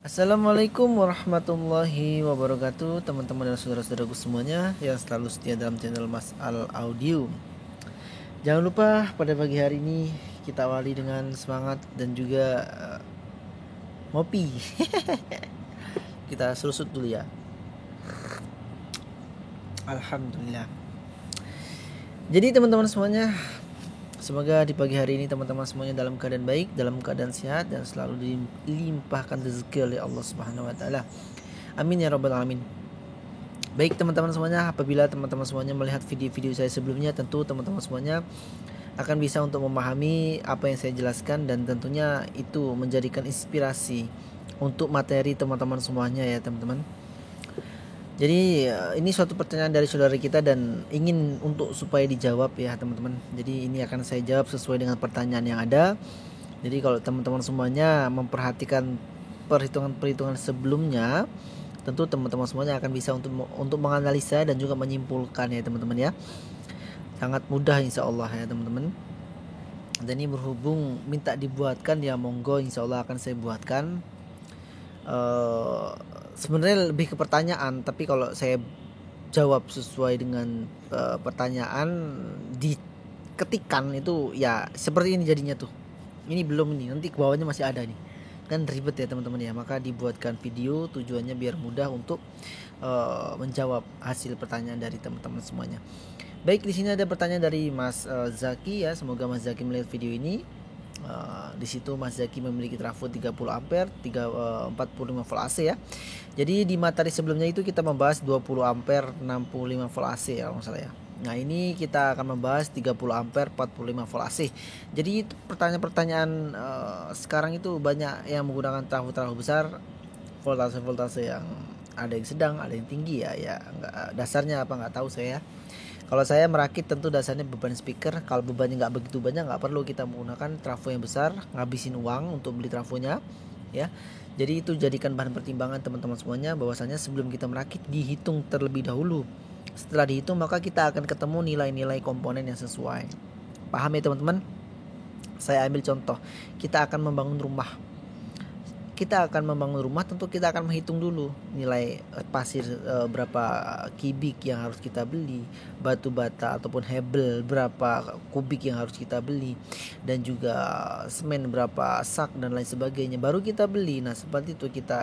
Assalamualaikum warahmatullahi wabarakatuh, teman-teman dan saudara-saudaraku semuanya yang selalu setia dalam channel Mas Al Audio. Jangan lupa pada pagi hari ini kita awali dengan semangat dan juga ngopi. Kita serusut dulu ya. Alhamdulillah. Jadi teman-teman semuanya, semoga di pagi hari ini teman-teman semuanya dalam keadaan baik, dalam keadaan sehat, dan selalu dilimpahkan rezeki oleh Allah Subhanahu wa taala. Amin ya rabbal alamin. Baik teman-teman semuanya, apabila teman-teman semuanya melihat video-video saya sebelumnya, tentu teman-teman semuanya akan bisa untuk memahami apa yang saya jelaskan, dan tentunya itu menjadikan inspirasi untuk materi teman-teman semuanya ya teman-teman. Jadi ini suatu pertanyaan dari saudara kita dan ingin untuk supaya dijawab ya teman-teman. Jadi ini akan saya jawab sesuai dengan pertanyaan yang ada. Jadi kalau teman-teman semuanya memperhatikan perhitungan-perhitungan sebelumnya, tentu teman-teman semuanya akan bisa untuk menganalisa dan juga menyimpulkan ya teman-teman ya. Sangat mudah insya Allah ya teman-teman. Dan ini berhubung minta dibuatkan ya, monggo insya Allah akan saya buatkan. Sebenarnya lebih ke pertanyaan, tapi kalau saya jawab sesuai dengan pertanyaan diketikan itu ya seperti ini jadinya tuh. Ini belum, ini nanti ke bawahnya masih ada nih, kan ribet ya teman-teman ya. Maka dibuatkan video tujuannya biar mudah untuk menjawab hasil pertanyaan dari teman-teman semuanya. Baik, di sini ada pertanyaan dari Mas Zaki ya. Semoga Mas Zaki melihat video ini. Di situ Mas Zaki memiliki trafo 30 ampere 45 volt AC ya. Jadi di materi sebelumnya itu kita membahas 20 ampere 65 volt AC ya kalau salah ya. Nah ini kita akan membahas 30 ampere 45 volt AC. Jadi pertanyaan-pertanyaan sekarang itu banyak yang menggunakan trafo besar, voltase yang ada yang sedang, ada yang tinggi ya. Ya dasarnya apa nggak tahu saya. Kalau saya merakit tentu dasarnya beban speaker. Kalau bebannya nggak begitu banyak, nggak perlu kita menggunakan trafo yang besar, ngabisin uang untuk beli trafonya ya. Jadi itu jadikan bahan pertimbangan teman-teman semuanya, bahwasanya sebelum kita merakit dihitung terlebih dahulu. Setelah dihitung maka kita akan ketemu nilai-nilai komponen yang sesuai. Paham ya teman-teman? Saya ambil contoh, kita akan membangun rumah. Tentu kita akan menghitung dulu nilai pasir berapa kubik yang harus kita beli, batu bata ataupun hebel berapa kubik yang harus kita beli, dan juga semen berapa sak dan lain sebagainya baru kita beli. Nah seperti itu kita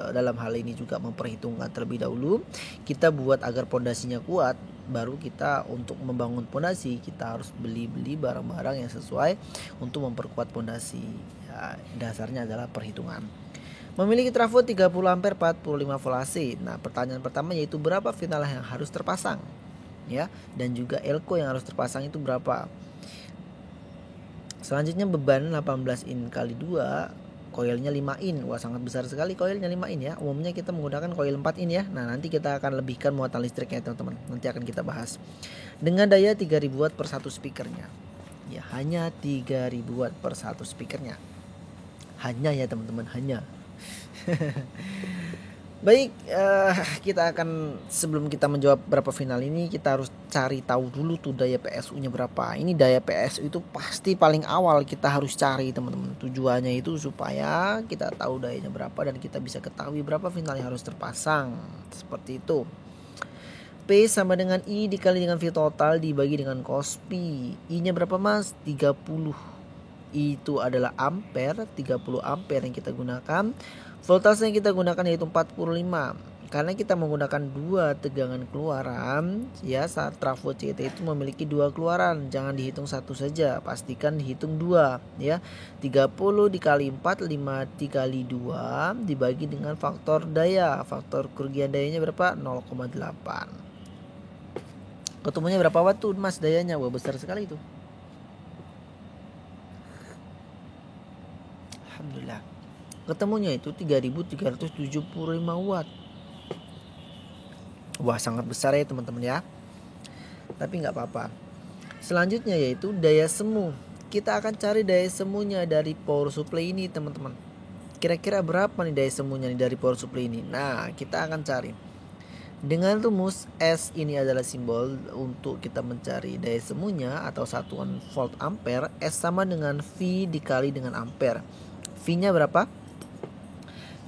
dalam hal ini juga memperhitungkan terlebih dahulu. Kita buat agar pondasinya kuat, baru kita untuk membangun pondasi kita harus beli barang-barang yang sesuai untuk memperkuat pondasi. Dasarnya adalah perhitungan. Memiliki trafo 30 ampere 45 volt AC. Nah, pertanyaan pertama yaitu berapa final yang harus terpasang? Ya, dan juga elko yang harus terpasang itu berapa? Selanjutnya beban 18 in kali 2, koilnya 5 in. Wah, sangat besar sekali koilnya 5 in ya. Umumnya kita menggunakan koil 4 in ya. Nah, nanti kita akan lebihkan muatan listriknya teman-teman. Nanti akan kita bahas. Dengan daya 3000 watt per satu speakernya. Ya, hanya 3000 watt per satu speakernya. Hanya ya teman-teman, hanya. Baik, kita akan, sebelum kita menjawab berapa final ini, kita harus cari tahu dulu tuh daya PSU-nya berapa. Ini daya PSU itu pasti paling awal kita harus cari teman-teman. Tujuannya itu supaya kita tahu dayanya berapa dan kita bisa ketahui berapa final yang harus terpasang. Seperti itu. P sama dengan I dikali dengan V total dibagi dengan cos Pi. I-nya berapa mas? 30. Itu adalah ampere, 30 ampere yang kita gunakan. Voltase yang kita gunakan yaitu 45. Karena kita menggunakan dua tegangan keluaran ya, saat trafo CT itu memiliki dua keluaran. Jangan dihitung satu saja, pastikan dihitung dua ya. 30 dikali 4, 5 dikali 2 dibagi dengan faktor daya. Faktor kerugian dayanya berapa? 0,8. Ketemunya berapa watt tuh mas dayanya? Wah besar sekali itu. Alhamdulillah. Ketemunya itu 3375 watt. Wah sangat besar ya teman-teman ya. Tapi nggak apa-apa. Selanjutnya yaitu daya semu. Kita akan cari daya semunya dari power supply ini teman-teman. Kira-kira berapa nih daya semunya nih dari power supply ini? Nah kita akan cari. Dengan rumus S ini adalah simbol untuk kita mencari daya semunya atau satuan volt ampere. S sama dengan V dikali dengan ampere. V-nya berapa?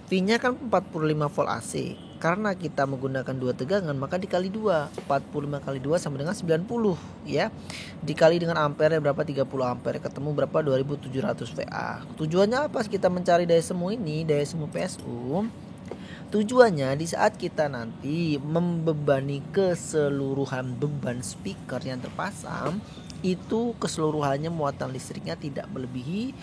V-nya kan 45 volt AC. Karena kita menggunakan 2 tegangan, maka dikali 2. 45 kali 2 sama dengan 90 ya. Dikali dengan ampere berapa? 30 ampere. Ketemu berapa? 2700 VA. Tujuannya apa kita mencari daya semu ini? Daya semu PSU. Tujuannya di saat kita nanti membebani keseluruhan beban speaker yang terpasang, itu keseluruhannya muatan listriknya tidak melebihi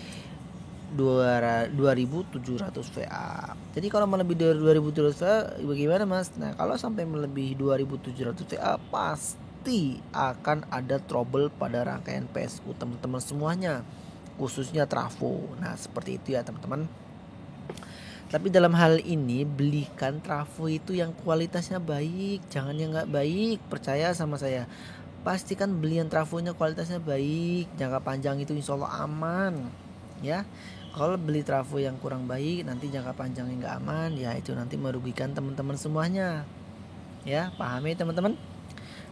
2700 VA. Jadi kalau melebihi dari 2700 VA bagaimana Mas? Nah, kalau sampai melebihi 2700 VA pasti akan ada trouble pada rangkaian PSU teman-teman semuanya, khususnya trafo. Nah, seperti itu ya teman-teman. Tapi dalam hal ini belikan trafo itu yang kualitasnya baik, jangan yang nggak baik. Percaya sama saya. Pastikan belian trafonya kualitasnya baik, jangka panjang itu insya Allah aman ya. Kalau beli trafo yang kurang baik nanti jangka panjangnya nggak aman, ya itu nanti merugikan teman-teman semuanya ya. Pahami teman-teman.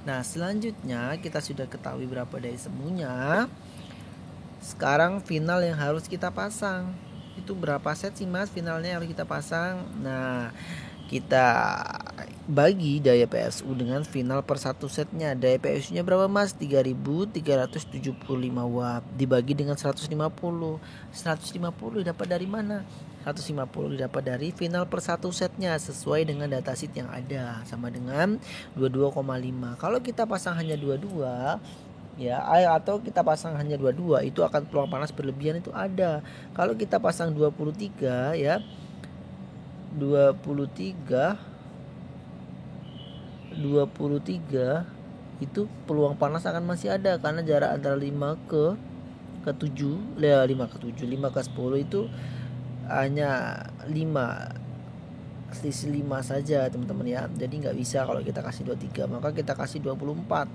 Nah selanjutnya kita sudah ketahui berapa daya semuanya. Sekarang final yang harus kita pasang itu berapa set sih Mas finalnya harus kita pasang. Nah kita bagi daya PSU dengan final per satu setnya. Daya PSU nya berapa Mas? 3375 watt dibagi dengan 150 dapat dari mana? 150 didapat dari final per satu setnya sesuai dengan datasheet yang ada, sama dengan 22,5. Kalau kita pasang hanya 22 ya, atau kita pasang hanya 22 itu akan peluang panas berlebihan itu ada. Kalau kita pasang 23 ya, 23 itu peluang panas akan masih ada karena jarak antara 5 ke 7 ya, 5 ke 7, 5 ke 10 itu hanya 5, selisih 5 saja teman-teman ya. Jadi nggak bisa kalau kita kasih 23, maka kita kasih 24.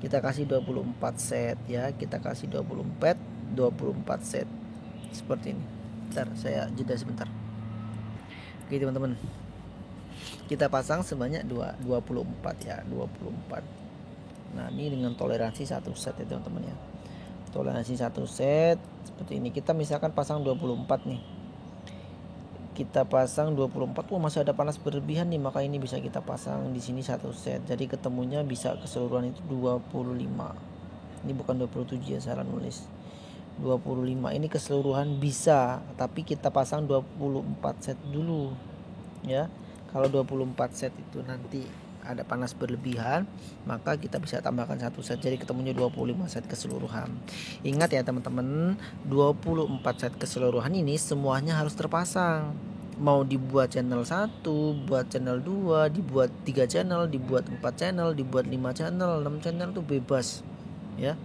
Kita kasih 24 set ya, kita kasih 24 set seperti ini. Bentar, saya jeda sebentar. Oke teman-teman, kita pasang sebanyak 24 ya, 24. Nah ini dengan toleransi 1 set ya teman-teman ya. Toleransi 1 set seperti ini. Kita misalkan pasang 24 nih, kita pasang 24. Masih ada panas berlebihan nih, maka ini bisa kita pasang di sini 1 set. Jadi ketemunya bisa keseluruhan itu 25. Ini bukan 27 ya, salah nulis. 25 ini keseluruhan bisa, tapi kita pasang 24 set dulu ya. Kalau 24 set itu nanti ada panas berlebihan, maka kita bisa tambahkan 1 set, jadi ketemunya 25 set keseluruhan. Ingat ya teman-teman, 24 set keseluruhan ini semuanya harus terpasang. Mau dibuat channel 1, buat channel 2, dibuat 3 channel, dibuat 4 channel, dibuat 5 channel, 6 channel itu bebas ya.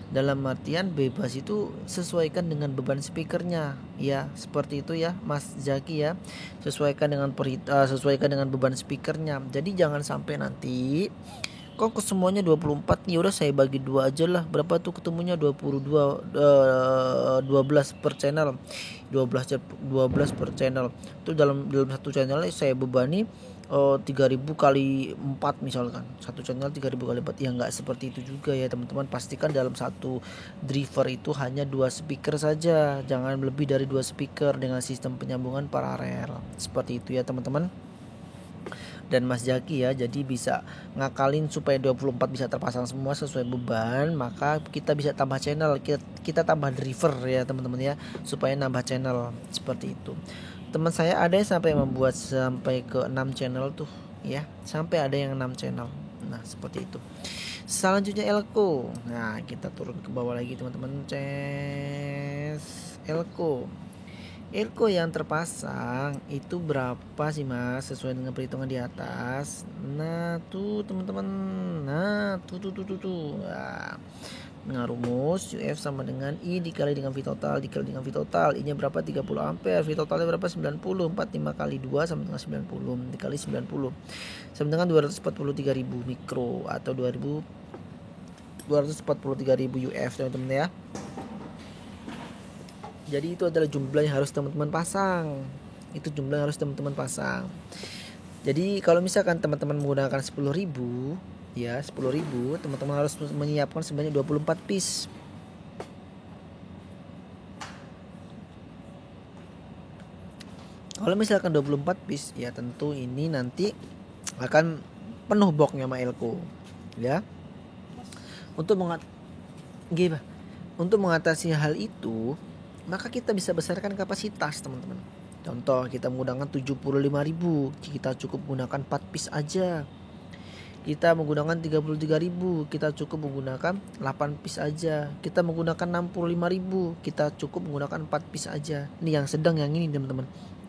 Dalam artian bebas itu sesuaikan dengan beban speakernya ya, seperti itu ya Mas Zaki ya. Sesuaikan dengan beban speakernya. Jadi jangan sampai nanti kok semuanya 24 nih, udah saya bagi 2 aja lah. Berapa tuh ketemunya? 12 per channel. 12 per channel. Itu dalam satu channel saya bebani 3000 kali 4 misalkan. Satu channel 3000 kali 4. Ya enggak seperti itu juga ya teman-teman. Pastikan dalam satu driver itu hanya 2 speaker saja. Jangan lebih dari 2 speaker dengan sistem penyambungan paralel. Seperti itu ya teman-teman. Dan Mas Jaki ya, jadi bisa ngakalin supaya 24 bisa terpasang semua sesuai beban, maka kita bisa tambah channel, kita tambah driver ya teman-teman ya, supaya nambah channel seperti itu. Teman saya ada yang sampai membuat sampai ke 6 channel tuh ya, sampai ada yang 6 channel. Nah seperti itu. Selanjutnya elko. Nah kita turun ke bawah lagi teman-teman. Elko yang terpasang itu berapa sih Mas, sesuai dengan perhitungan di atas. Nah tuh teman-teman, nah tuh. Nah, rumus UF sama dengan I dikali dengan V total dikali dengan V total. I nya berapa? 30 ampere. V totalnya berapa? 90. 45 kali 2 sama dengan 90 dikali 90 sama dengan 243.000 mikro atau 243.000 UF teman-teman ya. Jadi itu adalah jumlah yang harus teman-teman pasang. Itu jumlah yang harus teman-teman pasang. Jadi kalau misalkan teman-teman menggunakan 10.000 ya, 10.000 teman-teman harus menyiapkan sebanyak 24 piece. Kalau misalkan 24 piece ya tentu ini nanti akan penuh boxnya sama elko ya. Untuk untuk mengatasi hal itu, maka kita bisa besarkan kapasitas teman-teman. Contoh kita menggunakan 75.000, kita cukup menggunakan 4 piece aja. Kita menggunakan 33.000, kita cukup menggunakan 8 piece aja. Kita menggunakan 65.000, kita cukup menggunakan 4 piece aja. Ini yang sedang yang ini teman-teman,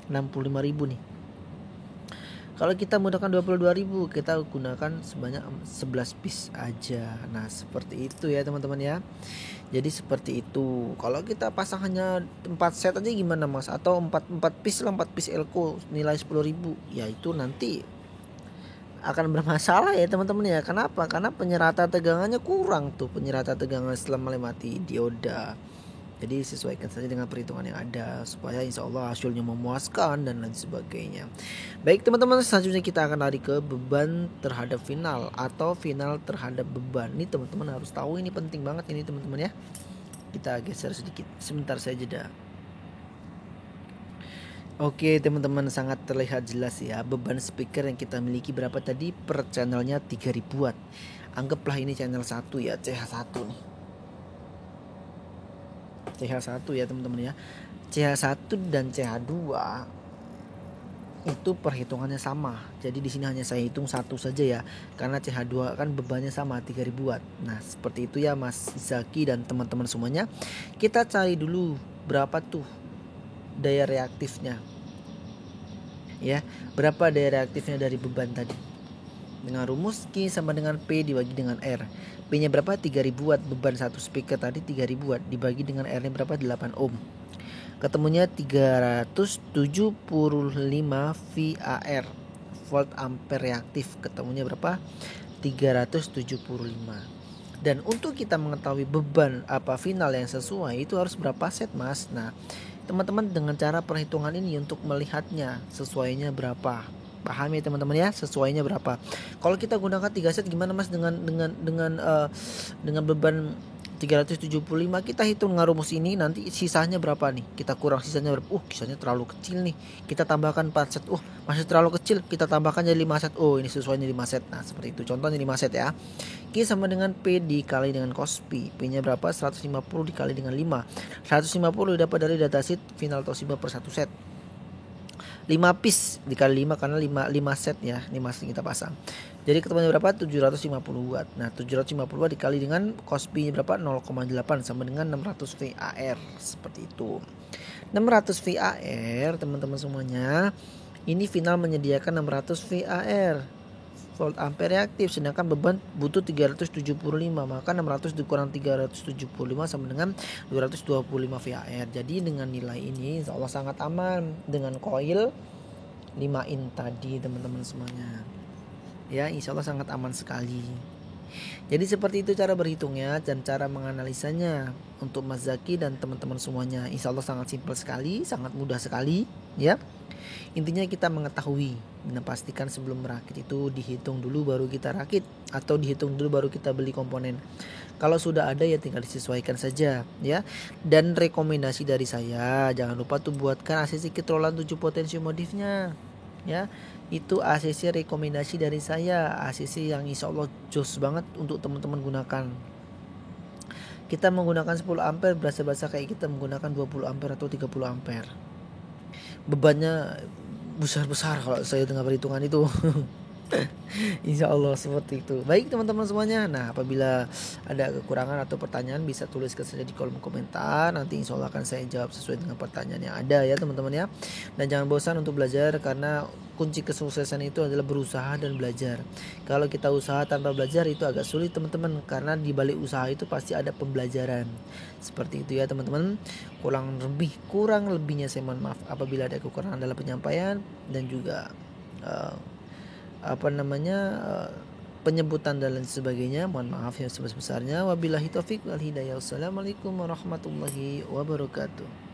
65.000 nih. Kalau kita menggunakan 22.000, kita gunakan sebanyak 11 piece aja. Nah seperti itu ya teman-teman ya. Jadi seperti itu. Kalau kita pasang hanya 4 set aja gimana mas? Atau 4 piece lah, 4 piece elko nilai 10.000. Ya itu nanti akan bermasalah ya teman-teman ya. Kenapa? Karena penyerata tegangannya kurang tuh. Penyerata tegangan setelah melewati dioda. Jadi sesuaikan saja dengan perhitungan yang ada supaya insya Allah hasilnya memuaskan dan lain sebagainya. Baik teman-teman, selanjutnya kita akan lari ke beban terhadap final atau final terhadap beban. Ini teman-teman harus tahu, ini penting banget ini teman-teman ya. Kita geser sedikit, sebentar saya jeda. Oke teman-teman, sangat terlihat jelas ya beban speaker yang kita miliki berapa tadi per channelnya 3000 watt. Anggaplah ini channel 1 ya, CH1 nih. CH1 ya teman-teman ya. CH1 dan CH2 itu perhitungannya sama. Jadi di sini hanya saya hitung satu saja ya. Karena CH2 kan bebannya sama 3000 watt. Nah, seperti itu ya Mas Zaki dan teman-teman semuanya. Kita cari dulu berapa tuh daya reaktifnya. Ya, berapa daya reaktifnya dari beban tadi? Dengan rumus Q sama dengan P dibagi dengan R. P-nya berapa? 3000 watt. Beban satu speaker tadi 3000 watt dibagi dengan R-nya berapa? 8 ohm. Ketemunya 375 VAR, volt ampere reaktif. Ketemunya berapa? 375. Dan untuk kita mengetahui beban final yang sesuai itu harus berapa set mas? Nah teman-teman dengan cara perhitungan ini untuk melihatnya sesuainya berapa. Paham ya teman-teman ya, sesuainya berapa. Kalau kita gunakan 3 set gimana mas dengan beban 375, kita hitung dengan rumus ini, nanti sisanya berapa nih, kita kurang sisanya berapa. Sisanya terlalu kecil nih, kita tambahkan 4 set. Masih terlalu kecil, kita tambahkan jadi 5 set. Ini sesuainya 5 set. Nah seperti itu, contohnya 5 set ya. Q sama dengan P dikali dengan cos P. P nya berapa? 150 dikali dengan 5. 150 dapat dari datasheet final Toshiba per 1 set. 5 piece dikali 5 karena 5 set ya, 5 set kita pasang. Jadi ketemuannya berapa? 750 watt. Nah 750 watt dikali dengan cos P nya berapa? 0,8 sama dengan 600 VAR. Seperti itu. 600 VAR teman-teman semuanya. Ini final menyediakan 600 VAR, volt ampere reaktif, sedangkan beban butuh 375, maka 600 dikurang 375 sama dengan 225 VAR. Jadi dengan nilai ini insya Allah sangat aman dengan koil 5 in tadi teman-teman semuanya ya, insya Allah sangat aman sekali. Jadi seperti itu cara berhitungnya dan cara menganalisanya untuk Mas Zaki dan teman-teman semuanya. Insya Allah sangat simpel sekali, sangat mudah sekali ya. Intinya kita mengetahui dan pastikan sebelum merakit itu dihitung dulu baru kita rakit, atau dihitung dulu baru kita beli komponen. Kalau sudah ada ya tinggal disesuaikan saja ya. Dan rekomendasi dari saya, jangan lupa tuh buatkan ACC Kitrolan 7 potensi modifnya ya. Itu ACC rekomendasi dari saya, ACC yang insya Allah jos banget untuk teman-teman gunakan. Kita menggunakan 10 ampere berasa-berasa kayak kita menggunakan 20 ampere atau 30 ampere. Bebannya besar-besar kalau saya dengar perhitungan itu. Insya Allah seperti itu. Baik teman-teman semuanya. Nah apabila ada kekurangan atau pertanyaan bisa tuliskan saja di kolom komentar. Nanti insya Allah akan saya jawab sesuai dengan pertanyaan yang ada ya teman-teman ya. Dan jangan bosan untuk belajar, karena kunci kesuksesan itu adalah berusaha dan belajar. Kalau kita usaha tanpa belajar itu agak sulit teman-teman, karena di balik usaha itu pasti ada pembelajaran. Seperti itu ya teman-teman. Kurang lebihnya saya mohon maaf apabila ada kekurangan dalam penyampaian dan juga penyebutan dan lain sebagainya. Mohon maaf yang sebesar-besarnya. Wabillahi taufik wal hidayah. Wassalamualaikum warahmatullahi wabarakatuh.